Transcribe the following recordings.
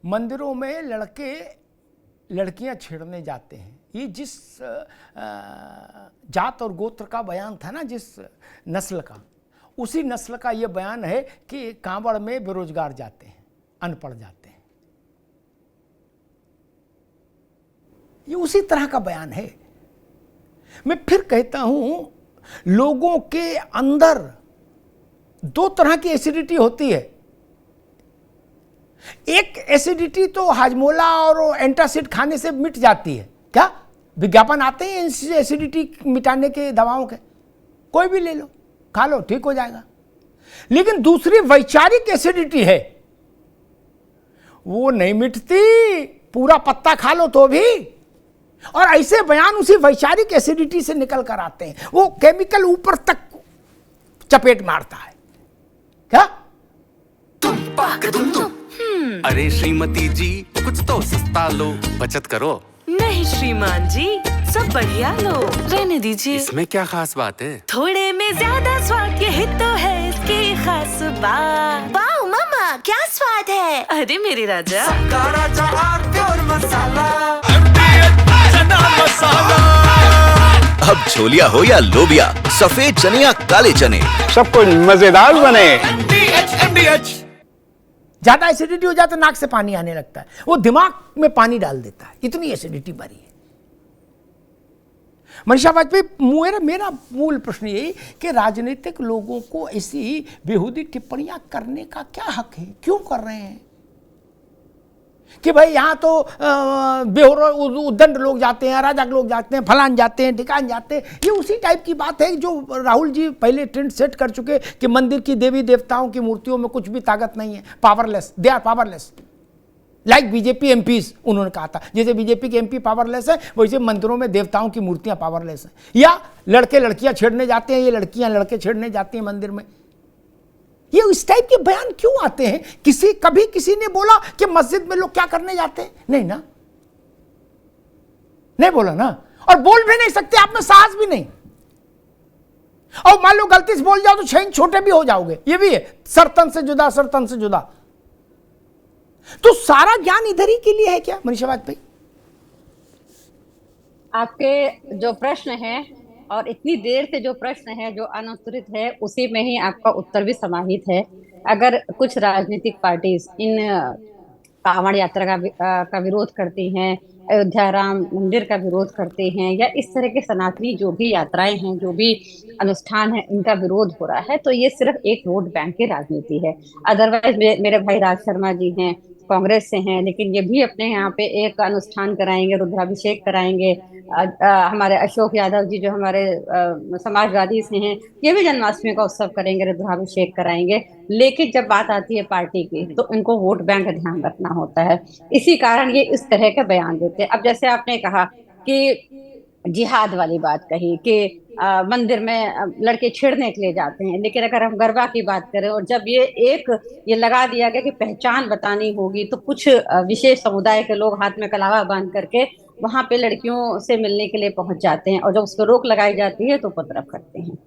मंदिरों में लड़के लड़कियां छेड़ने जाते हैं। ये जिस जात और गोत्र का बयान था ना, जिस नस्ल का, उसी नस्ल का ये बयान है कि कांवड़ में बेरोजगार जाते हैं, अनपढ़ जाते हैं। ये उसी तरह का बयान है। मैं फिर कहता हूं, लोगों के अंदर दो तरह की एसिडिटी होती है। एक एसिडिटी तो हाजमोला और एंटासिड खाने से मिट जाती है। क्या विज्ञापन आते हैं एसिडिटी मिटाने के दवाओं के? कोई भी ले लो, खा लो, ठीक हो जाएगा। लेकिन दूसरी वैचारिक एसिडिटी है, वो नहीं मिटती, पूरा पत्ता खा लो तो भी। और ऐसे बयान उसी वैचारिक एसिडिटी से निकल कर आते हैं। वो केमिकल ऊपर तक चपेट मारता है। क्या अरे श्रीमती जी, कुछ तो सस्ता लो, बचत करो। नहीं श्रीमान जी, सब बढ़िया लो, रहने दीजिए। इसमें क्या खास बात है? थोड़े में ज्यादा स्वाद, यही तो है इसकी खास बात। वाओ मामा, क्या स्वाद है। अरे मेरे राजा, राजा और मसाला। अब छोलिया हो या लोबिया, सफेद चने या काले चने, सब कुछ मजेदार बने। ज्यादा एसिडिटी हो जाए तो नाक से पानी आने लगता है, वो दिमाग में पानी डाल देता है, इतनी एसिडिटी भरी है। मनीषा वाजपेयी, मेरा मूल प्रश्न यही कि राजनीतिक लोगों को ऐसी बेहूदी टिप्पणियां करने का क्या हक है? क्यों कर रहे हैं? कि भाई यहाँ तो उद्दंड लोग जाते हैं, अराजक लोग जाते हैं, फलान जाते हैं, ठिकान जाते हैं। ये उसी टाइप की बात है जो राहुल जी पहले ट्रेंड सेट कर चुके कि मंदिर की देवी देवताओं की मूर्तियों में कुछ भी ताकत नहीं है, powerless, they are powerless, like BJP MPs. उन्होंने कहा था जैसे बीजेपी के एमपी पावरलेस है, वैसे मंदिरों में देवताओं की मूर्तियां पावरलेस हैं। या लड़के लड़कियां छेड़ने जाते हैं, ये लड़कियां लड़के छेड़ने जाती हैं मंदिर में। ये इस टाइप के बयान क्यों आते हैं? कभी किसी ने बोला कि मस्जिद में लोग क्या करने जाते हैं? नहीं ना, नहीं बोला ना, और बोल भी नहीं सकते, आप में साहस भी नहीं। और मान लो गलती से बोल जाओ तो छह छोटे भी हो जाओगे, ये भी है, सरतन से जुदा, सरतन से जुदा। तो सारा ज्ञान इधर ही के लिए है क्या मनीषा वाजपेयी? आपके जो प्रश्न है और इतनी देर से जो प्रश्न है जो अनुत्तरित है, उसी में ही आपका उत्तर भी समाहित है। अगर कुछ राजनीतिक पार्टी इन कांवड़ यात्रा का विरोध करती हैं, अयोध्या राम मंदिर का विरोध करते हैं, या इस तरह के सनातनी जो भी यात्राएं हैं, जो भी अनुष्ठान है, इनका विरोध हो रहा है, तो ये सिर्फ एक वोट बैंक की राजनीति है। अदरवाइज मेरे भाई राज शर्मा जी हैं, कांग्रेस से हैं, लेकिन ये भी अपने यहाँ पे एक अनुष्ठान कराएंगे, रुद्राभिषेक कराएंगे। हमारे अशोक यादव जी जो हमारे समाजवादी से हैं, ये भी जन्माष्टमी का उत्सव करेंगे, रुद्राभिषेक कराएंगे। लेकिन जब बात आती है पार्टी की, तो इनको वोट बैंक का ध्यान रखना होता है। इसी कारण ये इस तरह के बयान देते हैं। अब जैसे आपने कहा कि जिहाद वाली बात कही कि मंदिर में लड़के छेड़ने के लिए जाते हैं, लेकिन अगर हम गरबा की बात करें, और जब ये लगा दिया गया कि पहचान बतानी होगी, तो कुछ विशेष समुदाय के लोग हाथ में कलावा बांध करके वहां पे लड़कियों से मिलने के लिए पहुंच जाते हैं, और जब उस पर रोक लगाई जाती है तो उपद्रव करते हैं।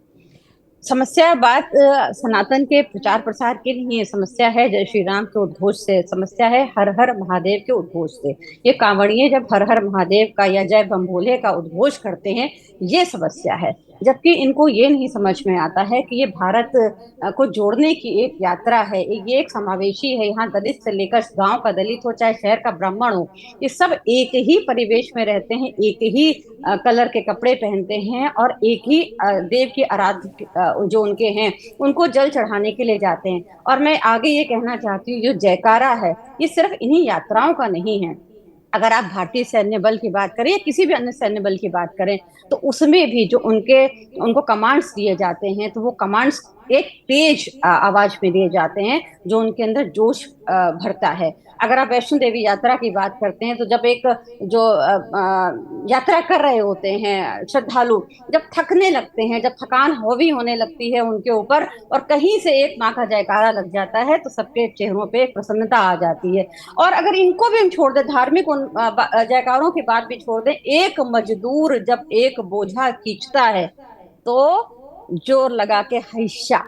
समस्या बात सनातन के प्रचार प्रसार की नहीं है, समस्या है जय श्री राम के उद्घोष से, समस्या है हर हर महादेव के उद्घोष से। ये कांवड़िए जब हर हर महादेव का या जय बम भोले का उद्घोष करते हैं, ये समस्या है। जबकि इनको ये नहीं समझ में आता है कि ये भारत को जोड़ने की एक यात्रा है, ये एक समावेशी है। यहाँ दलित से लेकर गांव का दलित हो, चाहे शहर का ब्राह्मण हो, ये सब एक ही परिवेश में रहते हैं, एक ही कलर के कपड़े पहनते हैं, और एक ही देव की आराध्य जो उनके हैं, उनको जल चढ़ाने के लिए जाते हैं। और मैं आगे ये कहना चाहती हूँ, जो जयकारा है, ये सिर्फ इन्हीं यात्राओं का नहीं है। अगर आप भारतीय सैन्य बल की बात करें या किसी भी अन्य सैन्य बल की बात करें, तो उसमें भी जो उनको कमांड्स दिए जाते हैं, तो वो कमांड्स एक तेज आवाज में दिए जाते हैं, जो उनके अंदर जोश भरता है। अगर आप वैष्णो देवी यात्रा की बात करते हैं, तो जब एक जो यात्रा कर रहे होते हैं श्रद्धालु, जब थकने लगते हैं, जब थकान हावी होने लगती है उनके ऊपर, और कहीं से एक माँ का जयकारा लग जाता है, तो सबके चेहरों पे एक प्रसन्नता आ जाती है। और अगर इनको भी हम छोड़ दें, धार्मिक जयकारों की बात भी छोड़ दें, एक मजदूर जब एक बोझा खींचता है, तो जोर लगा के हैशा,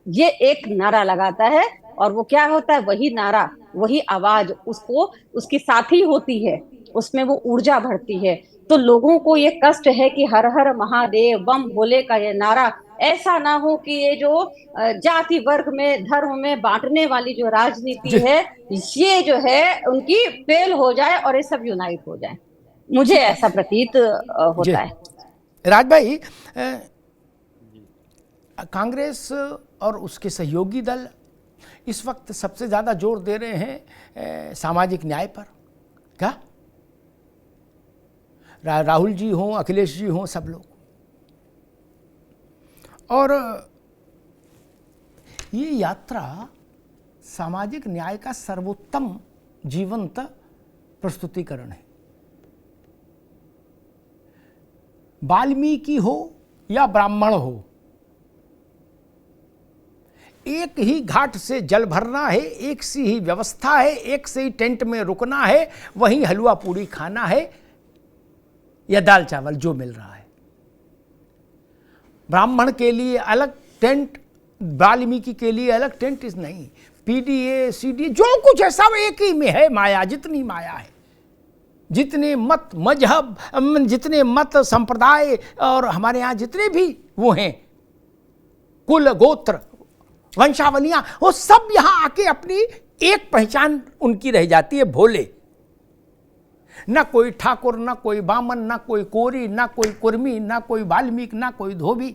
ये एक नारा लगाता है, और वो क्या होता है, वही नारा, वही आवाज उसको उसकी साथी होती है, उसमें वो ऊर्जा भरती है। तो लोगों को ये कष्ट है कि हर हर महादेव बम भोले का ये नारा ऐसा ना हो कि ये जो जाति वर्ग में धर्म में बांटने वाली जो राजनीति है, ये जो है उनकी फेल हो जाए और ये सब यूनाइट हो जाए। मुझे ऐसा प्रतीत होता है। राज भाई, कांग्रेस और उसके सहयोगी दल इस वक्त सबसे ज्यादा जोर दे रहे हैं सामाजिक न्याय पर, क्या राहुल जी हों, अखिलेश जी हों, सब लोग। और ये यात्रा सामाजिक न्याय का सर्वोत्तम जीवंत प्रस्तुतिकरण है। वाल्मीकि हो या ब्राह्मण हो, एक ही घाट से जल भरना है, एक सी ही व्यवस्था है, एक से ही टेंट में रुकना है, वहीं हलवा पूड़ी खाना है या दाल चावल जो मिल रहा है। ब्राह्मण के लिए अलग टेंट, वाल्मीकि के लिए अलग टेंट इस नहीं। पीडीए सीडीए जो कुछ है सब एक ही में है। माया, जितनी माया है, जितने मत मजहब, जितने मत संप्रदाय और हमारे यहाँ जितने भी वो हैं कुल गोत्र वंशावलियां, वो सब यहाँ आके अपनी एक पहचान उनकी रह जाती है, भोले। ना कोई ठाकुर, ना कोई बामन, ना कोई कोरी, ना कोई कुर्मी, ना कोई वाल्मीकि, ना कोई धोबी,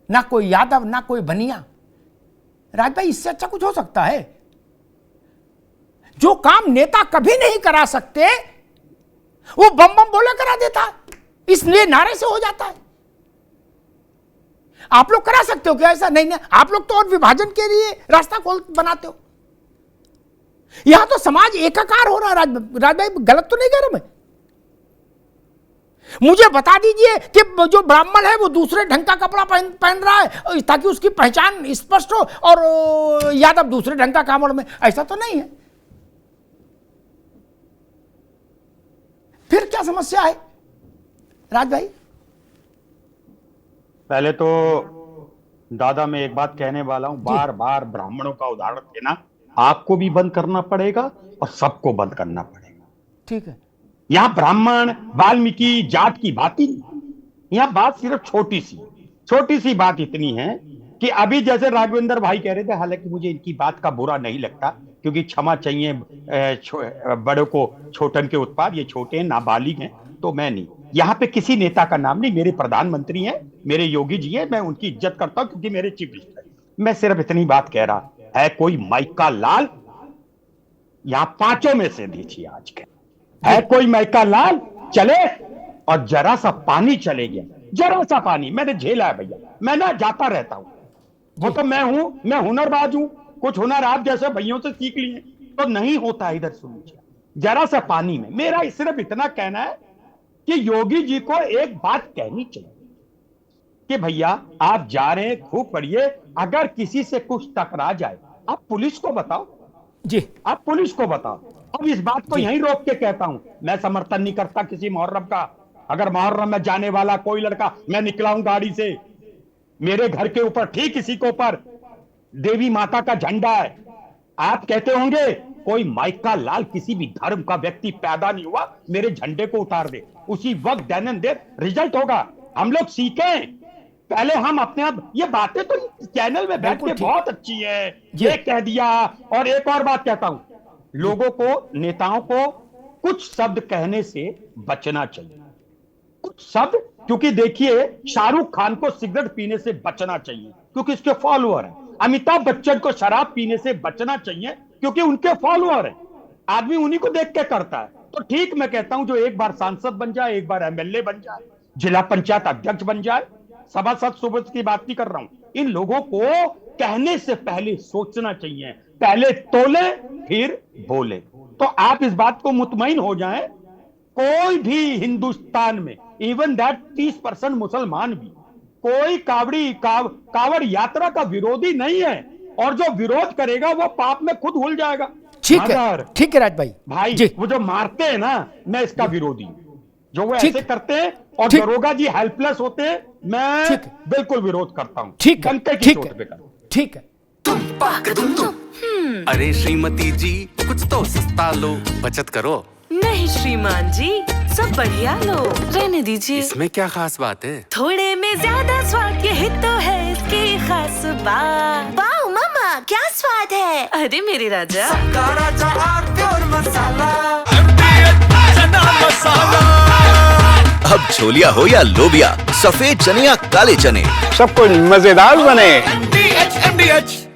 ना कोई यादव, ना कोई बनिया। राज भाई, इससे अच्छा कुछ हो सकता है? जो काम नेता कभी नहीं करा सकते वो बम बम बोले करा देता है, इसलिए नारे से हो जाता है। आप लोग करा सकते हो क्या ऐसा? नहीं, आप लोग तो और विभाजन के लिए रास्ता खोल बनाते हो। यहां तो समाज एकाकार हो रहा है। राज भाई, गलत तो नहीं कह रहा मैं? मुझे बता दीजिए कि जो ब्राह्मण है वो दूसरे ढंग का कपड़ा पहन रहा है ताकि उसकी पहचान स्पष्ट हो, और यादव दूसरे ढंग का कांवड़ में, ऐसा तो नहीं है। फिर क्या समस्या है राज भाई? पहले तो दादा, मैं एक बात कहने वाला हूं, बार बार ब्राह्मणों का उदाहरण देना आपको भी बंद करना पड़ेगा और सबको बंद करना पड़ेगा। ठीक है। यहां ब्राह्मण वाल्मीकि जात की बात ही नहीं, यहां बात सिर्फ छोटी सी बात इतनी है कि अभी जैसे राघवेंद्र भाई कह रहे थे, हालांकि मुझे इनकी बात का बुरा नहीं लगता, क्योंकि क्षमा चाहिए बड़ों को छोटन के उत्पाद, ये छोटे हैं, नाबालिग हैं, तो मैं नहीं, यहाँ पे किसी नेता का नाम नहीं, मेरे प्रधानमंत्री हैं, मेरे योगी जी हैं, मैं उनकी इज्जत करता हूं क्योंकि मेरे चीफ मिनिस्टर हैं। मैं सिर्फ इतनी बात कह रहा है, कोई माइका लाल यहां पांचों में से देखिए, आज के है कोई माइका लाल चले और जरा सा पानी चले गया, जरा सा पानी मैंने झेला है भैया, मैं ना जाता रहता हूं, वो तो मैं हूं, मैं हुनरबाज हूं, कुछ हुनर आप जैसे भैयों से सीख लिए, तो नहीं होता इधर सुनिए, जरा सा पानी में। मेरा सिर्फ इतना कहना है कि योगी जी को एक बात कहनी चाहिए कि भैया आप जा रहे हैं, खूब पढ़िए, अगर किसी से कुछ टकरा जाए आप पुलिस को बताओ जी, आप पुलिस को बताओ। अब इस बात को यहीं रोक के कहता हूं, मैं समर्थन नहीं करता किसी मुहर्रम का। अगर मुहर्रम में जाने वाला कोई लड़का, मैं निकला हूं गाड़ी से, मेरे घर के ऊपर ठीक इसी के ऊपर देवी माता का झंडा है, आप कहते होंगे कोई माइका लाल किसी भी धर्म का व्यक्ति पैदा नहीं हुआ, मेरे झंडे को उतार दे, उसी वक्त देन देर रिजल्ट होगा। हम लोग सीखें, पहले हम अपने आप, ये बातें तो चैनल में बैठ के बहुत अच्छी है, ये कह दिया। और एक और बात कहता हूं, लोगों को, नेताओं को कुछ शब्द कहने से बचना चाहिए, कुछ शब्द, क्योंकि देखिए शाहरुख खान को सिगरेट पीने से बचना चाहिए क्योंकि इसके फॉलोअर हैं, अमिताभ बच्चन को शराब पीने से बचना चाहिए क्योंकि उनके फॉलोअर हैं, आदमी उन्हीं को देख के करता है। तो ठीक मैं कहता हूं, जो एक बार सांसद बन जाए, एक बार एमएलए बन जाए, जिला पंचायत अध्यक्ष बन जाए, सभासद सुबह की बात नहीं कर रहा हूं, इन लोगों को कहने से पहले सोचना चाहिए, पहले तोले फिर बोले। तो आप इस बात को मुतमईन हो जाएं, कोई भी हिंदुस्तान में, इवन दैट 30% मुसलमान भी, कोई कावड़ यात्रा का विरोधी नहीं है, और जो विरोध करेगा वो पाप में खुद भूल जाएगा। ठीक है राज भाई जी। वो जो मारते हैं ना, मैं इसका विरोधी हूं, जो वो ऐसे करते हैं और दरोगा जी हेल्पलेस होते हैं, मैं बिल्कुल विरोध करता हूं। ठीक है। तुम पाक तुम तुम। अरे श्रीमती जी कुछ तो सस्ता लो, बचत करो। नहीं श्रीमान जी, सब बढ़िया लो, रहने दीजिए। इसमें क्या खास बात है? थोड़े में ज्यादा स्वाद, यही तो है इसकी खास बात। वाह मामा, क्या स्वाद है। अरे मेरे राजा, अब छोलिया हो या लोबिया, सफेद चने या काले चने, सब कुछ मजेदार बने। MDH